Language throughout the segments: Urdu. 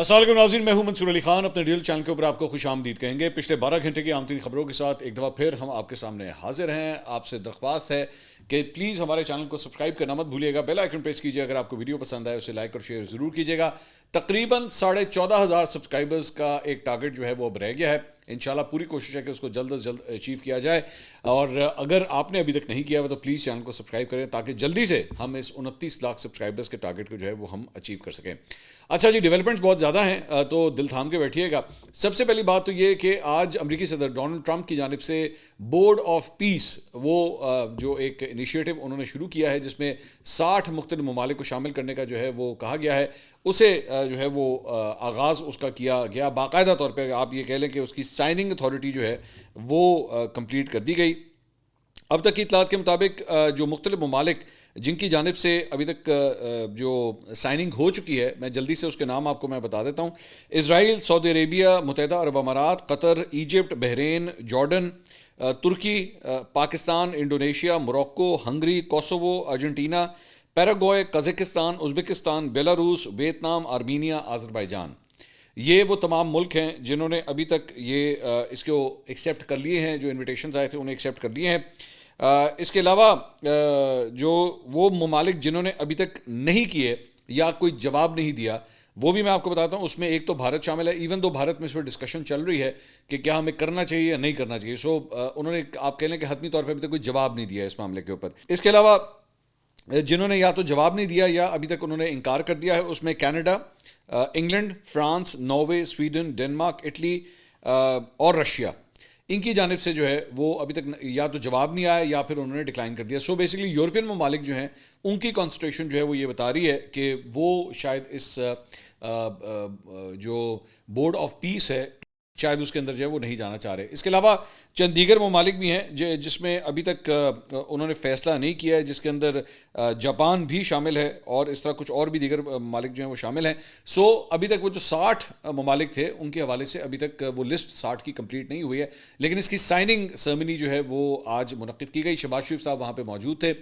السلام علیکم ناظرین، میں ہوں منصور علی خان. اپنے ڈیل چینل کے اوپر آپ کو خوش آمدید کہیں گے. پچھلے 12 گھنٹے کی عام ترین خبروں کے ساتھ ایک دفعہ پھر ہم آپ کے سامنے حاضر ہیں. آپ سے درخواست ہے کہ پلیز ہمارے چینل کو سبسکرائب کرنا مت بھولیے گا. بیل آئیکن پریس کیجیے. اگر آپ کو ویڈیو پسند آئے اسے لائک اور شیئر ضرور کیجیے گا. تقریباً 14,500 سبسکرائبرز کا ایک ٹارگٹ جو ہے وہ اب رہ گیا ہے. انشاءاللہ پوری کوشش ہے کہ اس کو جلد از جلد اچیو کیا جائے. اور اگر آپ نے ابھی تک نہیں کیا ہوا تو پلیز چینل کو سبسکرائب کریں تاکہ جلدی سے ہم اس 29 لاکھ سبسکرائبرز کے ٹارگٹ کو جو ہے وہ ہم اچیو کر سکیں. اچھا جی، ڈیولپمنٹس بہت زیادہ ہیں تو دل تھام کے بیٹھیے گا. سب سے پہلی بات تو یہ کہ آج امریکی صدر ڈونلڈ ٹرمپ کی جانب سے بورڈ آف پیس، وہ جو ایک انیشیٹو انہوں نے شروع کیا ہے جس میں 60 مختلف ممالک کو شامل کرنے کا جو ہے وہ کہا گیا ہے، اسے جو ہے وہ آغاز اس کا کیا گیا. باقاعدہ طور پہ آپ یہ کہہ لیں کہ اس کی سائننگ اتھارٹی جو ہے وہ کمپلیٹ کر دی گئی. اب تک کی اطلاعات کے مطابق جو مختلف ممالک جن کی جانب سے ابھی تک جو سائننگ ہو چکی ہے، میں جلدی سے اس کے نام آپ کو میں بتا دیتا ہوں. اسرائیل، سعودی عربیہ، متحدہ عرب امارات، Qatar, Egypt, Bahrain, Jordan, Turkey, Pakistan, Indonesia, Morocco, Hungary, Kosovo, Argentina, Paraguay, Kazakhstan, Uzbekistan, Belarus, Vietnam, Armenia, Azerbaijan. یہ وہ تمام ملک ہیں جنہوں نے ابھی تک یہ اس کو ایکسیپٹ کر لیے ہیں. جو انویٹیشنز آئے تھے انہیں ایکسیپٹ کر لیے ہیں. اس کے علاوہ جو وہ ممالک جنہوں نے ابھی تک نہیں کیے یا کوئی جواب نہیں دیا، وہ بھی میں آپ کو بتاتا ہوں. اس میں ایک تو بھارت شامل ہے. ایون دو بھارت میں اس پر ڈسکشن چل رہی ہے کہ کیا ہمیں کرنا چاہیے یا نہیں کرنا چاہیے. انہوں نے آپ کہہ لیں کہ حتمی طور پہ ابھی تک کوئی جواب نہیں دیا اس معاملے کے اوپر. اس کے علاوہ جنہوں نے یا تو جواب نہیں دیا یا ابھی تک انہوں نے انکار کر دیا ہے، اس میں Canada, England, France, Norway, Sweden, Denmark, Italy اور رشیا. ان کی جانب سے جو ہے وہ ابھی تک یا تو جواب نہیں آیا یا پھر انہوں نے ڈکلائن کر دیا. بیسیکلی یورپین ممالک جو ہیں ان کی کانسٹیٹیوشن جو ہے وہ یہ بتا رہی ہے کہ وہ شاید اس جو بورڈ آف پیس ہے شاید اس کے اندر جو ہے وہ نہیں جانا چاہ رہے. اس کے علاوہ چند دیگر ممالک بھی ہیں جس میں ابھی تک انہوں نے فیصلہ نہیں کیا ہے، جس کے اندر جاپان بھی شامل ہے اور اس طرح کچھ اور بھی دیگر ممالک جو ہیں وہ شامل ہیں. ابھی تک وہ جو 60 ممالک تھے ان کے حوالے سے ابھی تک وہ لسٹ 60 کی کمپلیٹ نہیں ہوئی ہے، لیکن اس کی سائننگ سرمنی جو ہے وہ آج منعقد کی گئی. شہباز شریف صاحب وہاں پہ موجود تھے.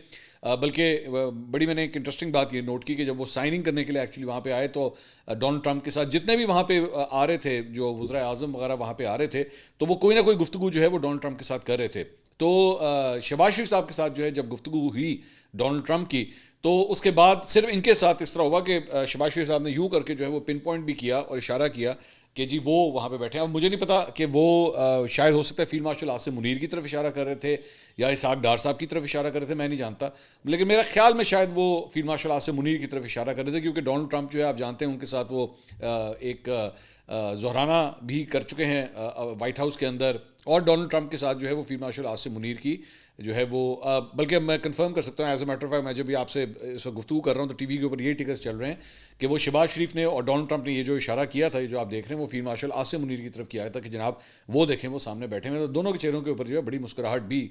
بلکہ بڑی میں نے ایک انٹرسٹنگ بات یہ نوٹ کی کہ جب وہ سائننگ کرنے کے لیے ایکچولی وہاں پہ آئے تو ڈونلڈ ٹرمپ کے ساتھ جتنے بھی وہاں پہ آ رہے تھے، جو وزرائے اعظم وغیرہ وہاں پہ آ رہے تھے، تو وہ کوئی نہ کوئی گفتگو جو ہے وہ ڈونلڈ ٹرمپ کے ساتھ کر رہے تھے. تو شہباز شریف صاحب کے ساتھ جو ہے جب گفتگو ہوئی ڈونلڈ ٹرمپ کی، تو اس کے بعد صرف ان کے ساتھ اس طرح ہوا کہ شہباز شریف صاحب نے یوں کر کے جو ہے وہ پن پوائنٹ بھی کیا اور اشارہ کیا کہ جی وہ وہاں پہ بیٹھے ہیں. اب مجھے نہیں پتا کہ وہ شاید ہو سکتا ہے فیلڈ مارشل عاصم منیر کی طرف اشارہ کر رہے تھے یا اسحاق ڈار صاحب کی طرف اشارہ کر رہے تھے، میں نہیں جانتا. لیکن میرا خیال میں شاید وہ فیلڈ مارشل عاصم منیر کی طرف اشارہ کر رہے تھے، کیونکہ ڈونلڈ ٹرمپ جو ہے آپ جانتے ہیں ان کے ساتھ وہ ایک ظہرانہ بھی کر چکے ہیں وائٹ ہاؤس کے اندر. اور ڈونلڈ ٹرمپ کے ساتھ جو ہے وہ فیلڈ مارشل عاصم منیر کی جو ہے وہ بلکہ میں کنفرم کر سکتا ہوں as a matter of fact, میں جب بھی آپ سے اس وقت گفتگو کر رہا ہوں تو ٹی وی کے اوپر یہ ٹکرز چل رہے ہیں کہ وہ شہباز شریف نے اور ڈونلڈ ٹرمپ نے یہ جو اشارہ کیا تھا، یہ جو آپ دیکھ رہے ہیں، وہ فیلڈ مارشل عاصم منیر کی طرف کیا تھا کہ جناب وہ دیکھیں وہ سامنے بیٹھے ہیں. تو دونوں کے چہروں کے اوپر جو ہے بڑی مسکراہٹ بھی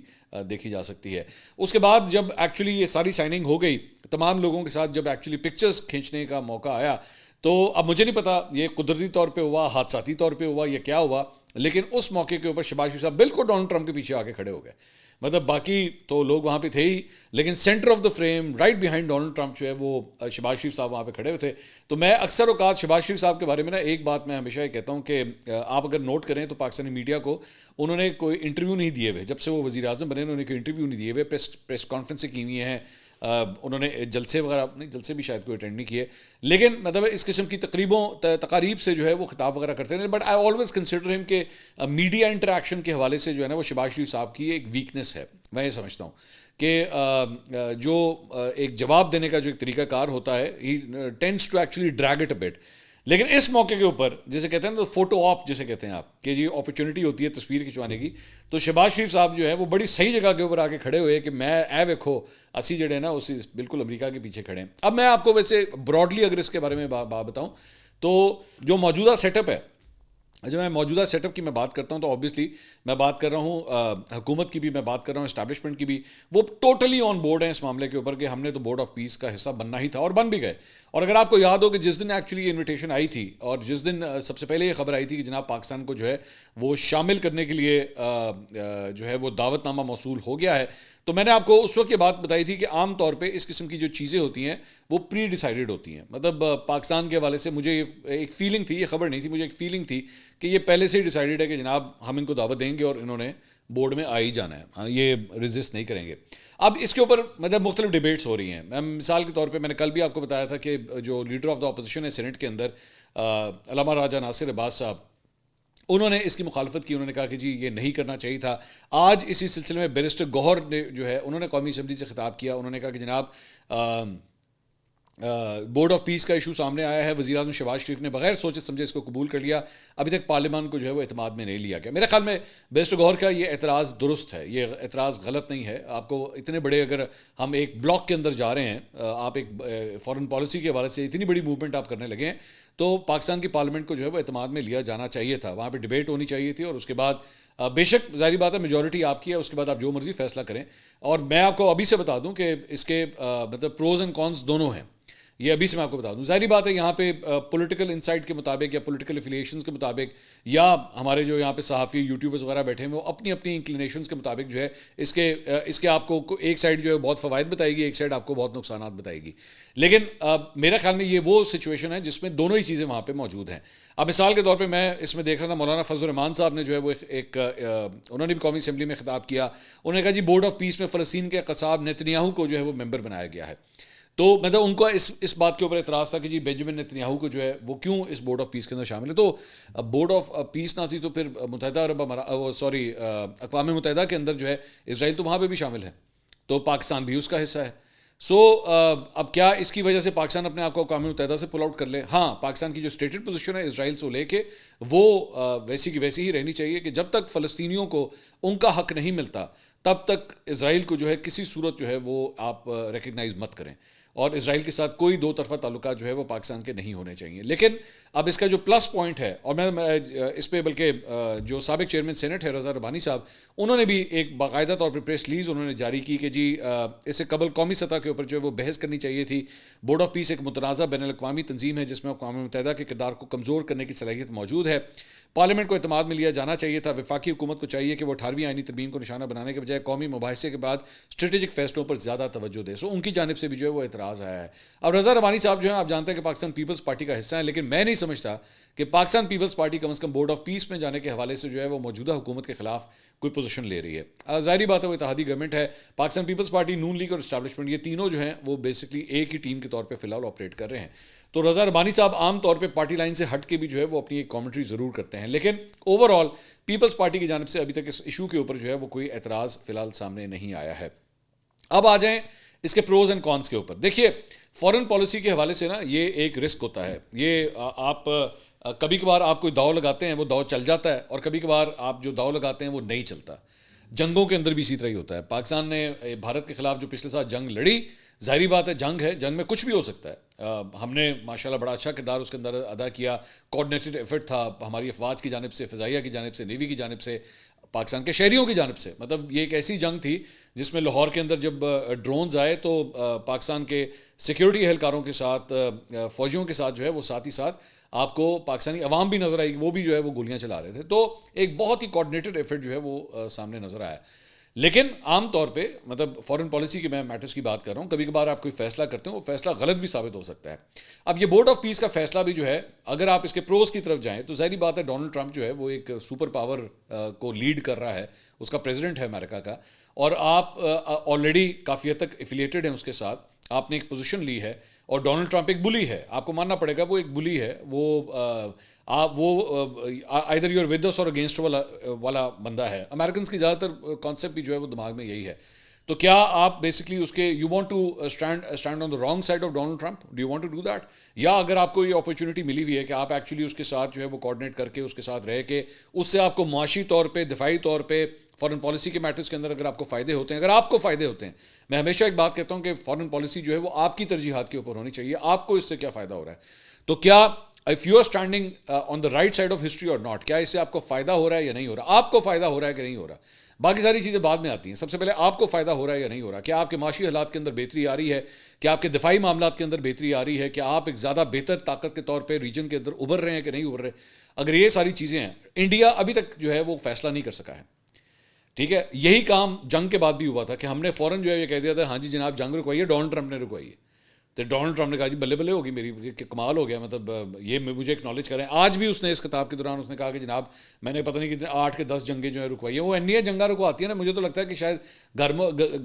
دیکھی جا سکتی ہے. اس کے بعد جب ایکچولی یہ ساری سائننگ ہو گئی، تمام لوگوں کے ساتھ جب ایکچولی پکچرز کھینچنے کا موقع آیا، تو اب مجھے نہیں پتا یہ قدرتی طور پہ ہوا، حادثاتی طور پہ ہوا، یا کیا ہوا، لیکن اس موقع کے اوپر شہباز شریف صاحب بالکل ڈونلڈ ٹرمپ کے پیچھے آ کے کھڑے ہو گئے. مطلب باقی تو لوگ وہاں پہ تھے ہی، لیکن centre of the frame right behind Donald Trump جو ہے وہ شہباز شریف صاحب وہاں پہ کھڑے ہوئے تھے. تو میں اکثر اوقات شہباز شریف صاحب کے بارے میں نا ایک بات میں ہمیشہ یہ کہتا ہوں کہ آپ اگر نوٹ کریں تو پاکستانی میڈیا کو انہوں نے کوئی انٹرویو نہیں دیے ہوئے. جب سے وہ وزیر اعظم بنے انہوں نے کوئی انٹرویو نہیں دیے ہوئے. پریس کانفرنسیں کی ہوئی ہیں، انہوں نے جلسے وغیرہ نہیں، جلسے بھی شاید کوئی اٹینڈ نہیں کیے، لیکن مطلب اس قسم کی تقاریب سے جو ہے وہ خطاب وغیرہ کرتے ہیں. بٹ آئی آلویز کنسیڈر ہم کہ میڈیا انٹریکشن کے حوالے سے جو ہے نا وہ شہباز شریف صاحب کی ایک ویکنیس ہے. میں یہ سمجھتا ہوں کہ جو ایک جواب دینے کا جو ایک طریقہ کار ہوتا ہے، he tends to actually drag it a bit. لیکن اس موقع کے اوپر جیسے کہتے ہیں نا فوٹو آپ جسے کہتے ہیں آپ کہ جی اپرچونیٹی ہوتی ہے تصویر کھنچوانے کی، تو شہباز شریف صاحب جو ہے وہ بڑی صحیح جگہ کے اوپر آ کے کھڑے ہوئے کہ میں اے ویکھو اسی جڑے نا اسی بالکل امریکہ کے پیچھے کھڑے ہیں. اب میں آپ کو ویسے براڈلی اگر اس کے بارے میں بات بتاؤں تو جو موجودہ سیٹ اپ ہے، جب میں موجودہ سیٹ اپ کی میں بات کرتا ہوں تو آبویسلی میں بات کر رہا ہوں حکومت کی بھی، میں بات کر رہا ہوں اسٹیبلشمنٹ کی بھی. وہ ٹوٹلی آن بورڈ ہیں اس معاملے کے اوپر کہ ہم نے تو بورڈ آف پیس کا حصہ بننا ہی تھا اور بن بھی گئے. اور اگر آپ کو یاد ہو کہ جس دن ایکچولی یہ انویٹیشن آئی تھی اور جس دن سب سے پہلے یہ خبر آئی تھی کہ جناب پاکستان کو جو ہے وہ شامل کرنے کے لیے جو ہے وہ دعوت نامہ موصول ہو گیا ہے، تو میں نے آپ کو اس وقت یہ بات بتائی تھی کہ عام طور پہ اس قسم کی جو چیزیں ہوتی ہیں وہ پری ڈیسائیڈڈ ہوتی ہیں. مطلب پاکستان کے حوالے سے مجھے ایک فیلنگ تھی, یہ خبر نہیں تھی, مجھے ایک فیلنگ تھی کہ یہ پہلے سے ہی ڈیسائیڈڈ ہے کہ جناب ہم ان کو دعوت دیں گے اور انہوں نے بورڈ میں آ ہی جانا ہے, ہاں یہ ریزسٹ نہیں کریں گے. اب اس کے اوپر مطلب مختلف ڈیبیٹس ہو رہی ہیں. میں مثال کے طور پہ میں نے کل بھی آپ کو بتایا تھا کہ جو لیڈر آف دا اپوزیشن ہے سینٹ کے اندر, علامہ راجہ ناصر عباس صاحب, انہوں نے اس کی مخالفت کی. انہوں نے کہا کہ جی یہ نہیں کرنا چاہیے تھا. آج اسی سلسلے میں بیرسٹر گوہر نے جو ہے انہوں نے قومی اسمبلی سے خطاب کیا. انہوں نے کہا کہ جناب بورڈ آف پیس کا ایشو سامنے آیا ہے, وزیر اعظم شہباز شریف نے بغیر سوچے سمجھے اس کو قبول کر لیا, ابھی تک پارلیمان کو جو ہے وہ اعتماد میں نہیں لیا گیا. میرے خیال میں بیرسٹر گوہر کا یہ اعتراض درست ہے, یہ اعتراض غلط نہیں ہے. آپ کو اتنے بڑے اگر ہم ایک بلاک کے اندر جا رہے ہیں, آپ ایک فارن پالیسی کے حوالے سے اتنی بڑی موومنٹ آپ کرنے لگے ہیں, تو پاکستان کی پارلیمنٹ کو جو ہے وہ اعتماد میں لیا جانا چاہیے تھا. وہاں پہ ڈیبیٹ ہونی چاہیے تھی, اور اس کے بعد بے شک ظاہری بات ہے میجورٹی آپ کی ہے, اس کے بعد آپ جو مرضی فیصلہ کریں. اور میں آپ کو ابھی سے بتا دوں کہ اس کے مطلب پروز اینڈ کونس دونوں ہیں, یہ ابھی سے میں آپ کو بتا دوں. ظاہری بات ہے یہاں پہ پولیٹیکل انسائٹ کے مطابق یا پولیٹیکل افیلیشنز کے مطابق, یا ہمارے جو یہاں پہ صحافی یوٹیوبرز وغیرہ بیٹھے ہیں وہ اپنی اپنی انکلینیشنز کے مطابق جو ہے اس کے آپ کو ایک سائڈ جو ہے بہت فوائد بتائے گی, ایک سائڈ آپ کو بہت نقصانات بتائے گی. لیکن میرا خیال میں یہ وہ سچویشن ہے جس میں دونوں ہی چیزیں وہاں پہ موجود ہیں. اب مثال کے طور پہ میں اس میں دیکھ رہا تھا مولانا فضل الرحمان صاحب نے جو ہے وہ انہوں نے بھی قومی اسمبلی میں خطاب کیا. انہوں نے کہا جی بورڈ آف پیس میں فلسطین کے قصاب نیتنیاہو کو جو ہے وہ ممبر بنایا گیا ہے. تو مطلب ان کو اس بات کے اوپر اعتراض تھا کہ جی بینجامن نیتنیاہو کو جو ہے وہ کیوں اس بورڈ آف پیس کے اندر شامل ہے. تو بورڈ آف پیس نہ تھی تو پھر اقوام متحدہ کے اندر جو ہے اسرائیل تو وہاں پہ بھی شامل ہے, تو پاکستان بھی اس کا حصہ ہے. اب کیا اس کی وجہ سے پاکستان اپنے آپ کو اقوام متحدہ سے پل آؤٹ کر لے؟ ہاں, پاکستان کی جو اسٹیٹڈ پوزیشن ہے اسرائیل سے لے کے وہ ویسی کی ویسی ہی رہنی چاہیے کہ جب تک فلسطینیوں کو ان کا حق نہیں ملتا تب تک اسرائیل کو جو ہے کسی صورت جو ہے وہ آپ ریکگنائز مت کریں, اور اسرائیل کے ساتھ کوئی دو طرفہ تعلقات جو ہے وہ پاکستان کے نہیں ہونے چاہیے. لیکن اب اس کا جو پلس پوائنٹ ہے, اور میں اس پہ بلکہ جو سابق چیئرمین سینٹ ہے رضا ربانی صاحب, انہوں نے بھی ایک باقاعدہ طور پر پریس ریلیز انہوں نے جاری کی کہ جی اس سے قبل قومی سطح کے اوپر جو ہے وہ بحث کرنی چاہیے تھی. بورڈ آف پیس ایک متنازع بین الاقوامی تنظیم ہے جس میں اقوام متحدہ کے کردار کو کمزور کرنے کی صلاحیت موجود ہے. پارلیمنٹ کو اعتماد میں لیا جانا چاہیے تھا. وفاقی حکومت کو چاہیے کہ وہ 18ویں آئینی ترمیم کو نشانہ بنانے کے بجائے قومی مباحثے کے بعد اسٹریٹجک فیصلوں پر زیادہ توجہ دے. ان کی جانب سے بھی جو ہے وہ اعتراض آیا ہے. اب رضا ربانی صاحب جو ہیں آپ جانتے ہیں کہ پاکستان پیپلز پارٹی کا حصہ ہیں, لیکن میں نہیں سمجھتا کہ پاکستان پیپلز پارٹی کم از کم بورڈ آف پیس میں جانے کے حوالے سے جو ہے وہ موجودہ حکومت کے خلاف کوئی پوزیشن لے رہی ہے. ظاہری بات ہے وہ اتحادی گورنمنٹ ہے. پاکستان پیپلز پارٹی, نون لیگ اور اسٹیبلشمنٹ, یہ تینوں جو ہیں وہ بیسکلی ایک ہی ٹیم کے طور پہ فی الحال آپریٹ کر رہے ہیں. تو رضا ربانی صاحب عام طور پہ پارٹی لائن سے ہٹ کے بھی جو ہے وہ اپنی ایک کامنٹری ضرور کرتے ہیں, لیکن اوور آل پیپلز پارٹی کی جانب سے ابھی تک اس ایشو کے اوپر جو ہے وہ کوئی اعتراض فی الحال سامنے نہیں آیا ہے. اب آ جائیں اس کے پروز اینڈ کونس کے اوپر. دیکھیے فارن پالیسی کے حوالے سے نا یہ ایک رسک ہوتا ہے. یہ آپ کبھی کبھار آپ کوئی داؤ لگاتے ہیں وہ داؤ چل جاتا ہے, اور کبھی کبھار آپ جو داؤ لگاتے ہیں وہ نہیں چلتا. جنگوں کے اندر بھی اسی طرح ہی ہوتا ہے. پاکستان نے بھارت کے خلاف جو پچھلے سال جنگ لڑی, ظاہری بات ہے جنگ ہے, جنگ میں کچھ بھی ہو سکتا ہے. ہم نے ماشاءاللہ بڑا اچھا کردار اس کے اندر ادا کیا. کوآرڈینیٹڈ ایفرٹ تھا ہماری افواج کی جانب سے, فضائیہ کی جانب سے, نیوی کی جانب سے, پاکستان کے شہریوں کی جانب سے. مطلب یہ ایک ایسی جنگ تھی جس میں لاہور کے اندر جب ڈرونز آئے تو پاکستان کے سیکیورٹی اہلکاروں کے ساتھ, فوجیوں کے ساتھ جو ہے وہ ساتھ ہی ساتھ آپ کو پاکستانی عوام بھی نظر آئی, وہ بھی جو ہے وہ گولیاں چلا رہے تھے. تو ایک بہت ہی کوآرڈینیٹڈ ایفرٹ جو ہے وہ سامنے نظر آیا. لیکن عام طور پہ مطلب فارن پالیسی کے میں میٹرز کی بات کر رہا ہوں, کبھی کبھار آپ کوئی فیصلہ کرتے ہیں وہ فیصلہ غلط بھی ثابت ہو سکتا ہے. اب یہ بورڈ آف پیس کا فیصلہ بھی جو ہے اگر آپ اس کے پروز کی طرف جائیں تو ظاہری بات ہے ڈونلڈ ٹرمپ جو ہے وہ ایک سپر پاور کو لیڈ کر رہا ہے, اس کا پریزیڈنٹ ہے امریکہ کا, اور آپ آلریڈی کافی حد تک ایفیلیٹڈ ہیں اس کے ساتھ, آپ نے ایک پوزیشن لی ہے. اور ڈونلڈ ٹرمپ ایک بلی ہے, آپ کو ماننا پڑے گا وہ ایک بلی ہے. وہ either you are with us اور اگینسٹ والا بندہ ہے. امریکنس کی زیادہ تر کانسیپٹ بھی جو ہے وہ دماغ میں یہی ہے. تو کیا آپ بیسکلی اس کے you want to stand on the wrong side of Donald Trump, do you want to do that, یا اگر آپ کو یہ اپرچونیٹی ملی ہوئی ہے کہ آپ ایکچولی اس کے ساتھ جو ہے وہ کوآرڈینیٹ کر کے اس کے ساتھ رہ کے اس سے آپ کو معاشی طور پہ, دفاعی طور پہ, فارن پالیسی کے میٹرز کے اندر اگر آپ کو فائدے ہوتے ہیں, اگر آپ کو فائدے ہوتے ہیں, میں ہمیشہ ایک بات کہتا ہوں کہ فارن پالیسی جو ہے وہ آپ کی ترجیحات کے اوپر ہونی چاہیے, آپ کو اس سے کیا فائدہ ہو رہا ہے. تو کیا if you are standing on the right side of history اور ناٹ, کیا اس سے آپ کو فائدہ ہو رہا ہے یا نہیں ہو رہا, آپ کو فائدہ ہو رہا ہے کہ نہیں ہو رہا. باقی ساری چیزیں بعد میں آتی ہیں. سب سے پہلے آپ کو فائدہ ہو رہا ہے یا نہیں ہو رہا, کیا آپ کے معاشی حالات کے اندر بہتری آ رہی ہے, کیا آپ کے دفاعی معاملات کے اندر بہتری آ رہی ہے, کیا آپ ایک زیادہ بہتر طاقت کے طور پہ ریجن کے اندر ابھر رہے ہیں کہ نہیں ابھر رہے. اگر یہ ساری چیزیں ہیں, انڈیا ابھی تک جو ہے وہ فیصلہ نہیں کر سکا ہے. ٹھیک ہے, یہی کام جنگ کے بعد بھی ہوا تھا کہ ہم نے فوراً جو ہے یہ کہہ دیا تھا ہاں جی جناب جنگ رکوائیے, ڈونلڈ ٹرمپ نے رکوائی ہے. تو ڈونلڈ ٹرمپ نے کہا جی بلے بلے ہوگی میری, کہ کمال ہو گیا, مطلب یہ مجھے اکنالج کریں. آج بھی اس نے اس خطاب کے دوران اس نے کہا کہ جناب میں نے پتہ نہیں کتنے 8 کے 10 جنگیں جو ہیں رکوائی ہیں. وہ انیہ جنگیں رکواتی ہیں نا, مجھے تو لگتا ہے کہ شاید گھر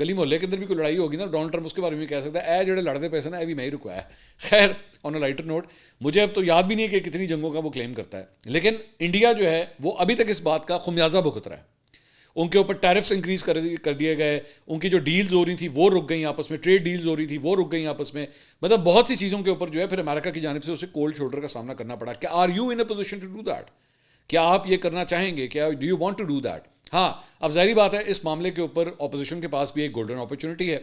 گلی محلے کے اندر بھی کوئی لڑائی ہوگی نا, ڈونلڈ ٹرمپ اس کے بارے میں کہہ سکتا ہے اے جڑے لڑتے پیسے نا اے بھی میں ہی رکوایا. خیر آن اے لائٹر نوٹ, مجھے اب تو یاد بھی نہیں ہے کہ کتنی جنگوں کا وہ کلیم کرتا ہے, لیکن انڈیا جو ہے وہ ابھی تک اس بات کا خمیازہ بھگت رہا ہے. ان کے اوپر ٹیرفس انکریز کر دیے گئے, ان کی جو ڈیلز ہو رہی تھی وہ رک گئیں آپس میں, ٹریڈ ڈیلز ہو رہی تھی وہ رک گئیں آپس میں, مطلب بہت سی چیزوں کے اوپر جو ہے پھر امریکہ کی جانب سے اسے کولڈ شولڈر کا سامنا کرنا پڑا. کہ are you in a position to do that, کیا آپ یہ کرنا چاہیں گے, کیا do you want to do that. ہاں اب ظاہری بات ہے اس معاملے کے اوپر اپوزیشن کے پاس بھی ایک گولڈن اپرچونٹی ہے.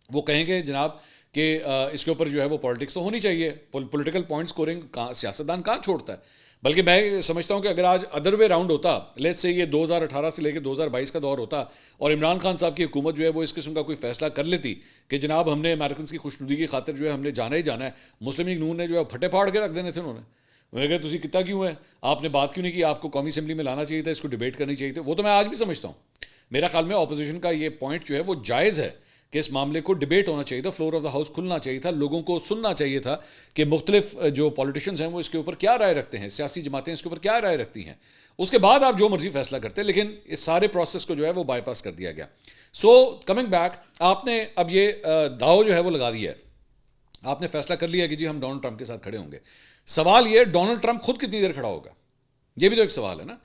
وہ کہیں گے جناب کہ اس کے اوپر جو ہے وہ پالیٹکس تو ہونی چاہیے, پولیٹیکل پوائنٹ اسکورنگ سیاستدان کہاں چھوڑتا ہے. بلکہ میں سمجھتا ہوں کہ اگر آج ادر وے راؤنڈ ہوتا, لیٹس سے یہ 2018 سے لے کے 2022 کا دور ہوتا اور عمران خان صاحب کی حکومت جو ہے وہ اس قسم کا کوئی فیصلہ کر لیتی کہ جناب ہم نے امریکنس کی خوشنودی کی خاطر جو ہے ہم نے جانا ہی جانا ہے, مسلم لیگ نون نے جو ہے پھٹے پھاڑ کے رکھ دینے تھے. انہوں نے کہا تسی کتا کیوں ہے, آپ نے بات کیوں نہیں کی, آپ کو قومی اسمبلی میں لانا چاہیے تھا, اس کو ڈیبیٹ کرنی چاہیے تھی. وہ تو میں آج بھی سمجھتا ہوں, میرا خیال میں اپوزیشن کا یہ پوائنٹ جو ہے وہ جائز ہے کہ اس معاملے کو ڈیبیٹ ہونا چاہیے تھا, فلور آف دا ہاؤس کھلنا چاہیے تھا, لوگوں کو سننا چاہیے تھا کہ مختلف جو پولیٹیشنز ہیں وہ اس کے اوپر کیا رائے رکھتے ہیں, سیاسی جماعتیں اس کے اوپر کیا رائے رکھتی ہیں. اس کے بعد آپ جو مرضی فیصلہ کرتے, لیکن اس سارے پروسیس کو جو ہے وہ بائی پاس کر دیا گیا. سو کمنگ بیک, آپ نے اب یہ داؤ جو ہے وہ لگا دیا ہے, آپ نے فیصلہ کر لیا کہ جی ہم ڈونلڈ ٹرمپ کے ساتھ کھڑے ہوں گے. سوال یہ ڈونلڈ ٹرمپ خود کتنی دیر کھڑا ہوگا, یہ بھی تو ایک سوال ہے نا.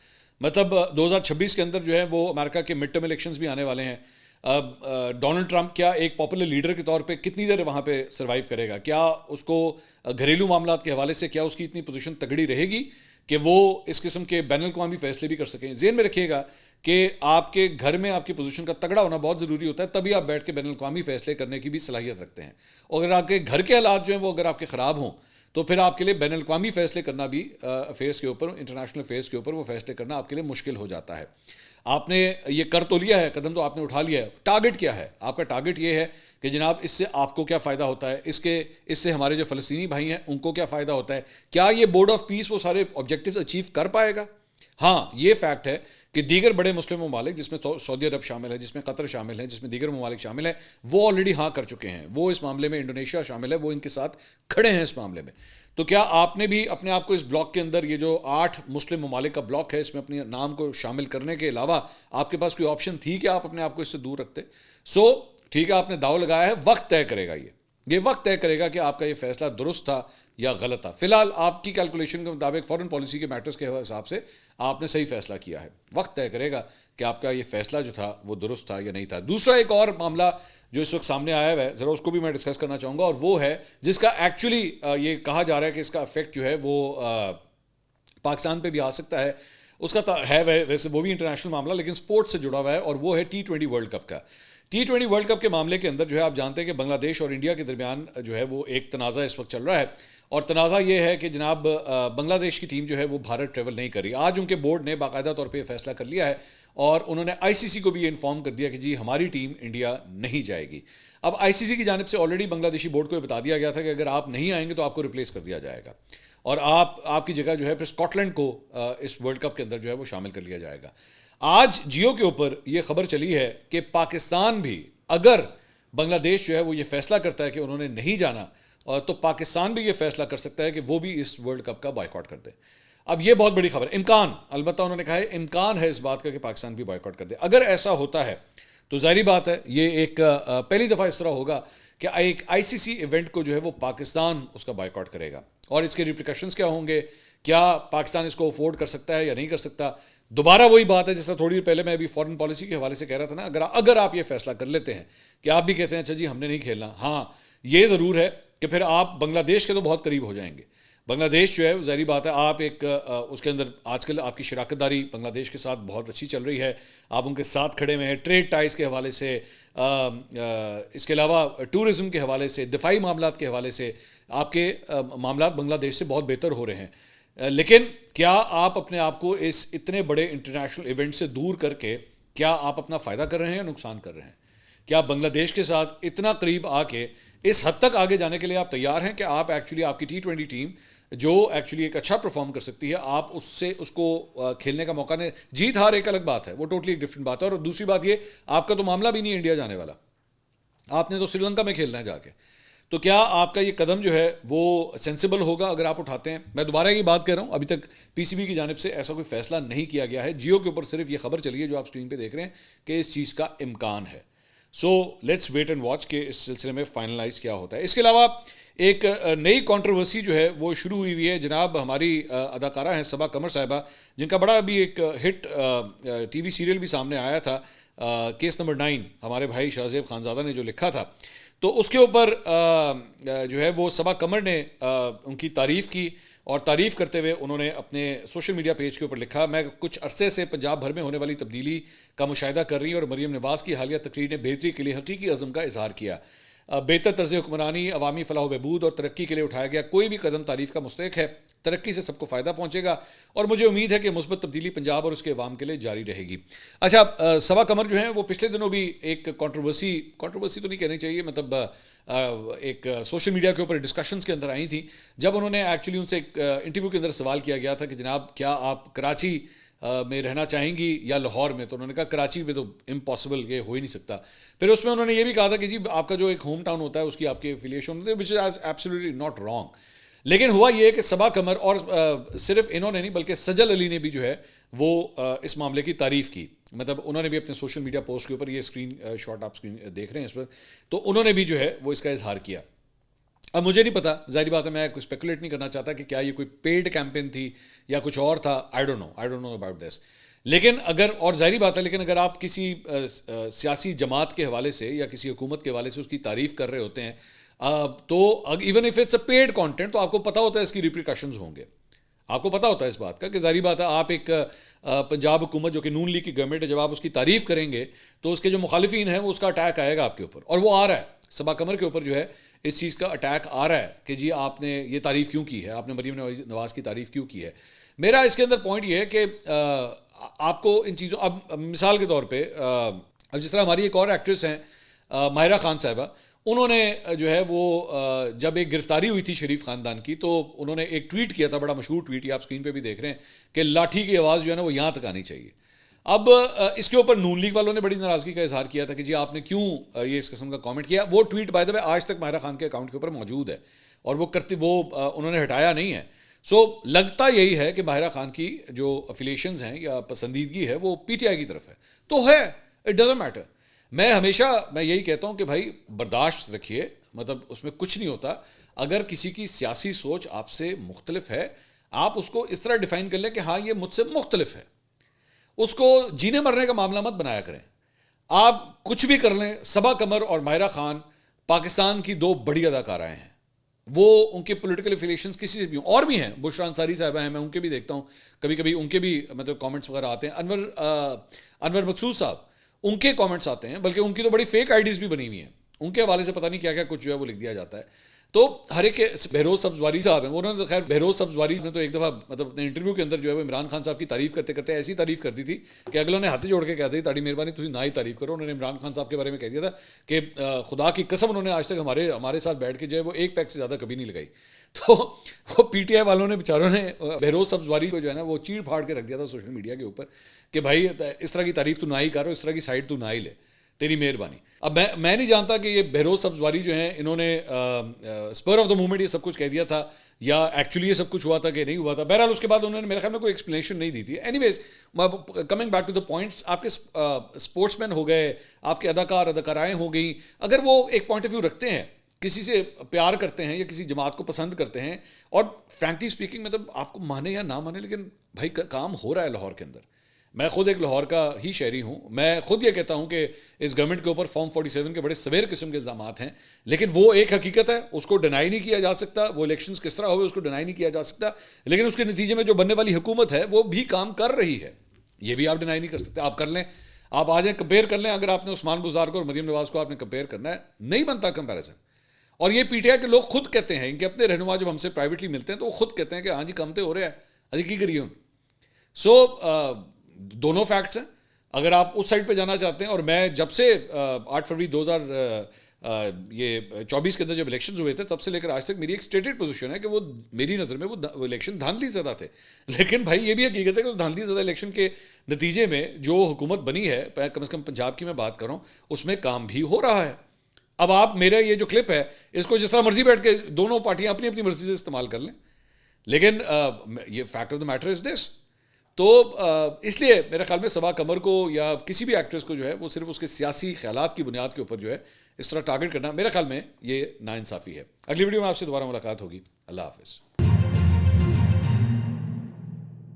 مطلب 2026 کے اندر جو ہے وہ امریکہ کے مڈ ٹرم الیکشنز بھی آنے والے ہیں. ڈونلڈ ٹرمپ کیا ایک پاپولر لیڈر کے طور پہ کتنی دیر وہاں پہ سروائیو کرے گا, کیا اس کو گھریلو معاملات کے حوالے سے کیا اس کی اتنی پوزیشن تگڑی رہے گی کہ وہ اس قسم کے بین الاقوامی فیصلے بھی کر سکیں. ذہن میں رکھیے گا کہ آپ کے گھر میں آپ کی پوزیشن کا تگڑا ہونا بہت ضروری ہوتا ہے, تبھی آپ بیٹھ کے بین الاقوامی فیصلے کرنے کی بھی صلاحیت رکھتے ہیں. اور اگر آپ کے گھر کے حالات جو ہیں وہ اگر آپ کے خراب ہوں تو پھر آپ کے لیے بین الاقوامی فیصلے کرنا بھی افیئرس کے اوپر, انٹرنیشنل افیئرس کے اوپر وہ فیصلے کرنا آپ کے لیے مشکل ہو جاتا ہے. آپ نے یہ کر تو لیا ہے, قدم تو آپ نے اٹھا لیا ہے, ٹارگٹ کیا ہے آپ کا؟ ٹارگٹ یہ ہے کہ جناب اس سے آپ کو کیا فائدہ ہوتا ہے, اس سے ہمارے جو فلسطینی بھائی ہیں ان کو کیا فائدہ ہوتا ہے, کیا یہ بورڈ آف پیس وہ سارے آبجیکٹیوز اچیو کر پائے گا. ہاں یہ فیکٹ ہے کہ دیگر بڑے مسلم ممالک جس میں سعودی عرب شامل ہے, جس میں قطر شامل ہے, جس میں دیگر ممالک شامل ہیں, وہ آلریڈی ہاں کر چکے ہیں. وہ اس معاملے میں انڈونیشیا شامل ہے, وہ ان کے ساتھ کھڑے ہیں اس معاملے میں. تو کیا آپ نے بھی اپنے آپ کو اس بلاک کے اندر, یہ جو 8 مسلم ممالک کا بلاک ہے, اس میں اپنے نام کو شامل کرنے کے علاوہ آپ کے پاس کوئی آپشن تھی کہ آپ اپنے آپ کو اس سے دور رکھتے؟ سو ٹھیک ہے, آپ نے داؤ لگایا ہے, وقت طے کرے گا, یہ وقت طے کرے گا کہ آپ کا یہ فیصلہ درست تھا یا غلط تھا. فی الحال آپ کی کیلکولیشن کے مطابق فورن پالیسی کے میٹرز کے حساب سے آپ نے صحیح فیصلہ کیا ہے. وقت طے کرے گا کہ آپ کا یہ فیصلہ جو تھا وہ درست تھا یا نہیں تھا. دوسرا ایک اور معاملہ جو اس وقت سامنے آیا ہے, ذرا اس کو بھی میں ڈسکس کرنا چاہوں گا, اور وہ ہے جس کا ایکچولی یہ کہا جا رہا ہے کہ اس کا افیکٹ جو ہے وہ پاکستان پہ بھی آ سکتا ہے. اس کا ہے ویسے وہ بھی انٹرنیشنل معاملہ لیکن سپورٹ سے جڑا ہوا ہے, اور وہ ہے T20 ورلڈ کپ کا. T20 ورلڈ کپ کے معاملے کے اندر جو ہے آپ جانتے ہیں کہ بنگلہ دیش اور انڈیا کے درمیان جو ہے وہ ایک تنازع اس وقت چل رہا ہے, اور تنازع یہ ہے کہ جناب بنگلہ دیش کی ٹیم جو ہے وہ بھارت ٹریول نہیں کر رہی. آج ان کے بورڈ نے باقاعدہ طور پہ یہ فیصلہ کر لیا ہے, اور انہوں نے ICC کو بھی یہ انفارم کر دیا کہ جی ہماری ٹیم انڈیا نہیں جائے گی. اب ICC کی جانب سے آلریڈی بنگلہ دیشی بورڈ کو یہ بتا دیا گیا تھا کہ اگر آپ نہیں آئیں گے تو آپ کو ریپلیس کر دیا جائے گا, اور آپ کی جگہ جو ہے پھر اسکاٹ لینڈ کو اس ورلڈ کپ کے اندر جو ہے وہ شامل کر لیا جائے گا. آج جیو کے اوپر یہ خبر چلی ہے کہ پاکستان بھی, اگر بنگلہ دیش جو ہے وہ یہ فیصلہ کرتا ہے کہ انہوں نے نہیں جانا, تو پاکستان بھی یہ فیصلہ کر سکتا ہے کہ وہ بھی اس ورلڈ کپ کا بائیکاٹ کر دے. اب یہ بہت بڑی خبر, امکان, البتہ انہوں نے کہا ہے امکان ہے اس بات کا کہ پاکستان بھی بائیکاٹ کر دے. اگر ایسا ہوتا ہے تو ظاہری بات ہے یہ ایک پہلی دفعہ اس طرح ہوگا کہ ایک ICC ایونٹ کو جو ہے وہ پاکستان اس کا بائیکاٹ کرے گا, اور اس کے ریپریکاشنز کیا ہوں گے, کیا پاکستان اس کو افورڈ کر سکتا ہے یا نہیں کر سکتا. دوبارہ وہی بات ہے جس طرح تھوڑی دیر پہلے میں ابھی فارن پالیسی کے حوالے سے کہہ رہا تھا نا, اگر آپ یہ فیصلہ کر لیتے ہیں کہ آپ بھی کہتے ہیں اچھا جی ہم نے نہیں کھیلنا, ہاں یہ ضرور ہے کہ پھر آپ بنگلہ دیش کے تو بہت قریب ہو جائیں گے. بنگلہ دیش جو ہے ظاہری بات ہے آپ ایک اس کے اندر آج کل آپ کی شراکت داری بنگلہ دیش کے ساتھ بہت اچھی چل رہی ہے, آپ ان کے ساتھ کھڑے ہوئے ہیں ٹریڈ ٹائز کے حوالے سے, اس کے علاوہ ٹورزم کے حوالے سے, دفاعی معاملات کے حوالے سے آپ کے معاملات بنگلہ دیش سے بہت بہتر ہو رہے ہیں. لیکن کیا آپ اپنے آپ کو اس اتنے بڑے انٹرنیشنل ایونٹ سے دور کر کے کیا آپ اپنا فائدہ کر رہے ہیں یا نقصان کر رہے ہیں؟ کہ آپ بنگلہ دیش کے ساتھ اتنا قریب آ کے اس حد تک آگے جانے کے لیے آپ تیار ہیں کہ آپ ایکچولی آپ کی T20 ٹیم جو ایکچولی ایک اچھا پرفارم کر سکتی ہے آپ اس کو کھیلنے کا موقع نہیں. جیت ہار ایک الگ بات ہے, وہ ٹوٹلی ایک ڈفرینٹ بات ہے. اور دوسری بات یہ, آپ کا تو معاملہ بھی نہیں ہے انڈیا جانے والا, آپ نے تو سری لنکا میں کھیلنا ہے جا کے. تو کیا آپ کا یہ قدم جو ہے وہ سینسیبل ہوگا اگر آپ اٹھاتے ہیں؟ میں دوبارہ یہ بات کہہ رہا ہوں, ابھی تک PCB کی جانب سے ایسا کوئی فیصلہ نہیں کیا گیا ہے. جیو کے اوپر صرف یہ خبر چلی ہے جو آپ اسکرین پہ دیکھ رہے ہیں کہ اس چیز کا امکان ہے. So let's wait and watch کہ اس سلسلے میں فائنلائز کیا ہوتا ہے. اس کے علاوہ ایک نئی کنٹروورسی جو ہے وہ شروع ہوئی ہے. جناب ہماری اداکارہ ہیں صبا قمر صاحبہ, جن کا بڑا ابھی ایک ہٹ TV سیریل بھی سامنے آیا تھا, کیس نمبر 9, ہمارے بھائی شاہزیب خانزادہ نے جو لکھا تھا, تو اس کے اوپر جو ہے وہ صبا قمر نے ان کی تعریف کی, اور تعریف کرتے ہوئے انہوں نے اپنے سوشل میڈیا پیج کے اوپر لکھا, میں کچھ عرصے سے پنجاب بھر میں ہونے والی تبدیلی کا مشاہدہ کر رہی ہوں اور مریم نواز کی حالیہ تقریر نے بہتری کے لیے حقیقی عزم کا اظہار کیا. بہتر طرز حکمرانی, عوامی فلاح و بہبود اور ترقی کے لیے اٹھایا گیا کوئی بھی قدم تعریف کا مستحق ہے. ترقی سے سب کو فائدہ پہنچے گا اور مجھے امید ہے کہ مثبت تبدیلی پنجاب اور اس کے عوام کے لیے جاری رہے گی. اچھا, صبا قمر جو ہیں وہ پچھلے دنوں بھی ایک کنٹروورسی تو نہیں کہنی چاہیے, مطلب ایک سوشل میڈیا کے اوپر ڈسکشنز کے اندر آئی تھیں, جب انہوں نے ایکچولی ان سے ایک انٹرویو کے اندر سوال کیا گیا تھا کہ جناب کیا آپ کراچی میں رہنا چاہیں گی یا لاہور میں, تو انہوں نے کہا کراچی میں تو امپاسبل, یہ ہو ہی نہیں سکتا. پھر اس میں انہوں نے یہ بھی کہا تھا کہ جی آپ کا جو ایک ہوم ٹاؤن ہوتا ہے اس کی آپ کی ایفیلیشن ہوتی ہے, وچ از ایبسلیٹلی ناٹ رانگ. لیکن ہوا یہ کہ صبا قمر, اور صرف انہوں نے نہیں بلکہ سجل علی نے بھی جو ہے وہ اس معاملے کی تعریف کی. مطلب انہوں نے بھی اپنے سوشل میڈیا پوسٹ کے اوپر, یہ اسکرین شاٹ آپ اسکرین دیکھ رہے ہیں اس پر, تو انہوں نے بھی جو ہے وہ اس کا اظہار کیا. اب مجھے نہیں پتا, ظاہری بات ہے میں کوئی اسپیکولیٹ نہیں کرنا چاہتا کہ کیا یہ کوئی پیڈ کیمپین تھی یا کچھ اور تھا, I don't know about this. لیکن اگر, اور ظاہری بات ہے, لیکن اگر آپ کسی سیاسی جماعت کے حوالے سے یا کسی حکومت کے حوالے سے اس کی تعریف کر رہے ہوتے ہیں, تو even if it's a paid content, تو آپ کو پتہ ہوتا ہے اس کی ریپریکاشنز ہوں گے, آپ کو پتہ ہوتا ہے اس بات کا کہ ظاہری بات ہے آپ ایک پنجاب حکومت جو کہ نون لیگ کی گورنمنٹ ہے, جب آپ اس کی تعریف کریں گے تو اس کے جو مخالفین ہیں وہ اس کا اٹیک آئے گا آپ کے اوپر, اور وہ آ رہا ہے. صبا قمر کے اوپر جو ہے اس چیز کا اٹیک آ رہا ہے کہ جی آپ نے یہ تعریف کیوں کی ہے, آپ نے مریم نواز کی تعریف کیوں کی ہے. میرا اس کے اندر پوائنٹ یہ ہے کہ آپ کو ان چیزوں, اب مثال کے طور پہ اب جس طرح ہماری ایک اور ایکٹریس ہیں ماہرہ خان صاحبہ, انہوں نے جو ہے وہ جب ایک گرفتاری ہوئی تھی شریف خاندان کی, تو انہوں نے ایک ٹویٹ کیا تھا, بڑا مشہور ٹویٹ, یہ آپ اسکرین پہ بھی دیکھ رہے ہیں کہ لاٹھی کی آواز جو ہے نا وہ یہاں تک آنی چاہیے. اب اس کے اوپر نون لیگ والوں نے بڑی ناراضگی کا اظہار کیا تھا کہ جی آپ نے کیوں یہ اس قسم کا کامنٹ کیا. وہ ٹویٹ بائی دا وے آج تک ماہرہ خان کے اکاؤنٹ کے اوپر موجود ہے, اور وہ انہوں نے ہٹایا نہیں ہے. سو لگتا یہی ہے کہ ماہرہ خان کی جو افیلیشنز ہیں یا پسندیدگی ہے وہ PTI کی طرف ہے, تو ہے, اٹ ڈزنٹ میٹر. میں یہی کہتا ہوں کہ بھائی برداشت رکھیے, مطلب اس میں کچھ نہیں ہوتا. اگر کسی کی سیاسی سوچ آپ سے مختلف ہے, آپ اس کو اس طرح ڈیفائن کر لیں کہ ہاں یہ مجھ سے مختلف ہے, اس کو جینے مرنے کا معاملہ مت بنایا کریں. آپ کچھ بھی کر لیں, صبا قمر اور ماہرہ خان پاکستان کی 2 بڑی اداکارائیں ہیں, وہ ان کے پولیٹیکل افیلیشنز کسی سے بھی ہوں, اور بھی ہیں, بشرا انصاری صاحبہ ہیں, میں ان کے بھی دیکھتا ہوں کبھی کبھی, ان کے بھی مطلب کامنٹس وغیرہ آتے ہیں. انور مقصود صاحب, ان کے کامنٹس آتے ہیں, بلکہ ان کی تو بڑی فیک آئیڈیز بھی بنی ہوئی ہیں, ان کے حوالے سے پتہ نہیں کیا کیا کچھ جو ہے وہ لکھ دیا جاتا ہے. تو ہر ایک بہروز سبزواری صاحب ہیں, انہوں نے خیر بہروز سبزواری نے تو ایک دفعہ مطلب اپنے انٹرویو کے اندر جو ہے وہ عمران خان صاحب کی تعریف کرتے کرتے ایسی تعریف کر دی تھی کہ اگلوں نے ہاتھ جوڑ کے کہتے تھے تاڑی مہربانی تھی نہ ہی تعریف کرو. انہوں نے عمران خان صاحب کے بارے میں کہہ دیا تھا کہ خدا کی قسم انہوں نے آج تک ہمارے ساتھ بیٹھ کے جو ہے وہ ایک پیک سے زیادہ کبھی نہیں لگائی. تو وہ PTI والوں نے بیچاروں نے بہروز سبزواری کو جو ہے نا وہ چیڑ پھاڑ کے رکھ دیا تھا سوشل میڈیا کے اوپر کہ بھائی اس طرح کی تعریف تو نہ ہی کرو, اس طرح کی سائڈ تو نہ ہی لے, تیری مہربانی. اب میں نہیں جانتا کہ یہ بہروز سبزواری جو ہیں انہوں نے اسپر آف دا مومنٹ یہ سب کچھ کہہ دیا تھا یا ایکچولی یہ سب کچھ ہوا تھا کہ نہیں ہوا تھا. بہرحال اس کے بعد انہوں نے میرے خیال میں کوئی ایکسپلینیشن نہیں دی تھی. Anyways, coming back to the points, آپ کے اسپورٹس مین ہو گئے, آپ کے اداکارائیں ہو گئیں, اگر وہ ایک پوائنٹ آف ویو رکھتے ہیں, کسی سے پیار کرتے ہیں یا کسی جماعت کو پسند کرتے ہیں, اور فرینکلی اسپیکنگ مطلب آپ کو مانے یا نہ مانے, لیکن بھائی کام ہو رہا ہے لاہور کے اندر. میں خود ایک لاہور کا ہی شہری ہوں, میں خود یہ کہتا ہوں کہ اس گورنمنٹ کے اوپر فارم 47 کے بڑے سویر قسم کے الزامات ہیں, لیکن وہ ایک حقیقت ہے, اس کو ڈینائی نہیں کیا جا سکتا. وہ الیکشنز کس طرح ہوئے اس کو ڈینائی نہیں کیا جا سکتا, لیکن اس کے نتیجے میں جو بننے والی حکومت ہے وہ بھی کام کر رہی ہے, یہ بھی آپ ڈینائی نہیں کر سکتے. آپ کر لیں, آپ آ جائیں, کمپیئر کر لیں. اگر آپ نے عثمان بزدار کو اور مریم نواز کو آپ نے کمپیئر کرنا ہے, نہیں بنتا کمپیریزن. اور یہ PTI کے لوگ خود کہتے ہیں, ان کے اپنے رہنما جب ہم سے پرائیویٹلی ملتے ہیں تو وہ خود کہتے ہیں کہ ہاں جی کم تو ہو رہا ہے, ابھی کی کریے. سو دونوں فیکٹس ہیں. اگر آپ اس سائڈ پہ جانا چاہتے ہیں، اور میں جب سے 8 فروری 2024 کے اندر جب الیکشنز ہوئے تھے تب سے لے کر آج تک میری ایک اسٹیٹڈ پوزیشن ہے کہ وہ میری نظر میں وہ الیکشن دھاندلی زدہ تھے. لیکن بھائی یہ بھی حقیقت ہے کہ اس دھاندلی زدہ الیکشن کے نتیجے میں جو حکومت بنی ہے، کم از کم پنجاب کی میں بات کروں، اس میں کام بھی ہو رہا ہے. اب آپ میرا یہ جو کلپ ہے اس کو جس طرح مرضی بیٹھ کے دونوں پارٹیاں اپنی اپنی مرضی سے استعمال کر لیں، لیکن یہ fact of the matter is this. تو اس لیے میرے خیال میں صبا قمر کو یا کسی بھی ایکٹریس کو جو ہے وہ صرف اس کے سیاسی خیالات کی بنیاد کے اوپر جو ہے اس طرح ٹارگٹ کرنا میرے خیال میں یہ ناانصافی ہے. اگلی ویڈیو میں آپ سے دوبارہ ملاقات ہوگی. اللہ حافظ.